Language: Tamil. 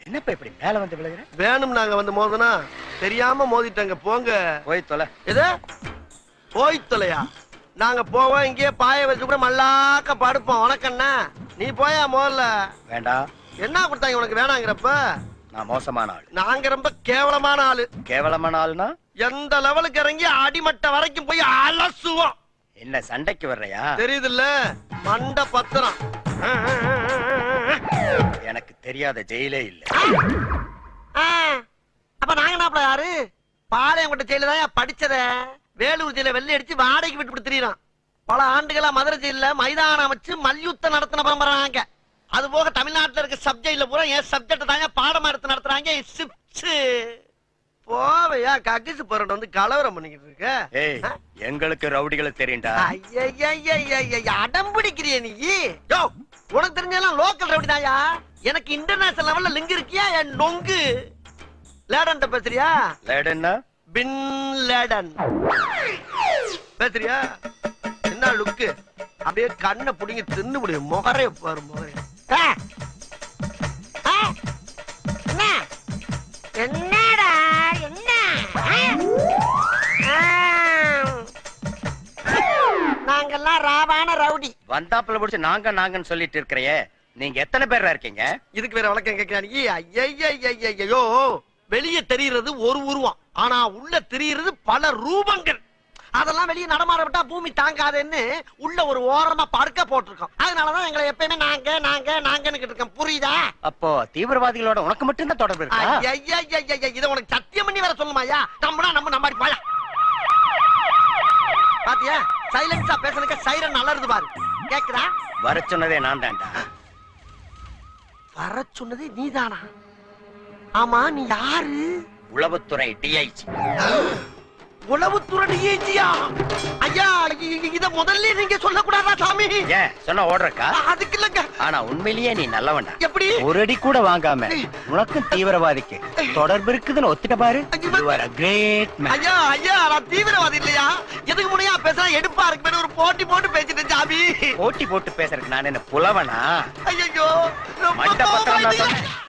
என்னப்பா இப்படி மேல வந்து விழுகிற? வேணும் நாங்க வந்து மோதனா தெரியாம மோதிட்டாங்க. போங்க போய் தொலை. எது போய் தொலையா? நாங்க போவோம், இங்கேயே பாய வச்சு கூட மல்லாக்க படுப்போம். உனக்கண்ணா நீ போயா முதல்ல. வேண்டாம். என்ன கொடுத்தாங்க உனக்கு வேணாங்கிறப்ப? நான் மோசமான ஆள். நாங்க ரொம்ப கேவலமான ஆளு. கேவலமான ஆளுனா எந்த லெவலுக்கு இறங்கி அடிமட்ட வரைக்கும் போய் அலசுவோம். என்ன சண்டைக்கு வர்றையா? தெரியுதுல்ல மண்ட பத்திரம். எனக்கு தெரியாத ஜெயிலே இல்ல. அப்ப நாங்க என்ன யாரு? பாளையங்கோட்டை ஜெயில தான் படிச்சத. வேலூர் ஜெயில வெள்ளை அடிச்சு வாடகைக்கு விட்டு திரியறான். பல ஆண்டுகளா மதுரை ஜெயில மைதானம் அமைச்சு மல்யுத்தம் நடத்தின பரம்பராங்க. அது போக தமிழ்நாட்டுல இருக்க சப்ஜெக்ட்ல பூரா என் சப்ஜெக்ட் தாங்க பாடமா எடுத்து நடத்துறாங்க. போவையா கக்கிசு போறட்ட வந்து கலவரம் பண்ணிக்கிட்டு இருக்க. ஏய், எங்களுக்கு ரவுடிகளுக்கு தெரியும்டா. அடம் பிடிக்கிறிய நீ? யோ, உனக்கு தெரிஞ்செல்லாம் லோக்கல் ரவுடி தாயா. எனக்கு இன்டர்நேஷனல் லெவல்ல லிங்க் இருக்கியா? என் நொங்கு லேடன் பேசுறியா? லேடன்னா பின் லேடன் பேசுறியா? என்ன லுக்கு? அப்படியே கண்ணை புடிங்க தின்னு முடியும். முகரே பாரு முகரே. என்னடா என்ன? நாங்கெல்லாம் ராவான ரவுடி. வந்தாப்புல முடிச்சு நாங்க நாங்கன்னு சொல்லிட்டு இருக்கிறையே, நீங்க எத்தனை பேரா இருக்கீங்க? இதுக்கு வேற வழக்கம் கேட்கிறானி? ஐயோ, வெளியே தெரிகிறது ஒரு உருவம், ஆனா உள்ள தெரிகிறது பல ரூபங்கள். அதெல்லாம் வெளியே நடமாட விட்டா பூமி தாங்காதுன்னு உள்ள ஒரு ஓரமா படுக்க போட்டிருக்கோம். அதனாலதான் எங்களை எப்பயுமே நாங்க நாங்க நாங்கன்னு இருக்கோம். புரியுதா? அப்போ தீவிரவாதிகளோட உனக்கு மட்டும் தான் தொடர்பு இருக்கா? இத உனக்கு சத்தியம் பண்ணி வேற சொல்லுமாயா? நம்மளா நம்ம நம்பாடி போயா. பாத்தியா, சைலன்ஸா பேசுறதுக்கு சைரன் நல்லா இருந்து பாரு. கேக்குதா? வர சொன்னதே நான் தான்டா. வர சொன்னதே நீதானா? ஆமா, நீ யாரு? உளவுத்துறை டிஐஜி. உளவுத்துறை டிஐஜியா? ஐயா, இத முதல்ல நீங்க சொல்லக்கூடாதா சாமி? ஏன் சொன்னா ஓடுறக்கா? அதுக்கு இல்லங்க. ஆனா உண்மையிலேயே நீ நல்லவன்டா. எப்படி? ஒரு அடி கூட வாங்காம உனக்கும் தீவிரவாதிக்கு தொடர்பு இருக்குதுன்னு ஒத்துட்ட பாரு. You are a great man. ஐயா ஐயா, நான் தீவிரவாதி இல்லையா? எதுக்கு முனையா பேசுறா? எடுப்பா இருக்கு. ஒரு போட்டி போட்டு பேசிட்டு சாமி. போட்டி போட்டு பேசுறதுக்கு நான் என்ன புலவனா? ஐயோ, மண்ட பத்திரம்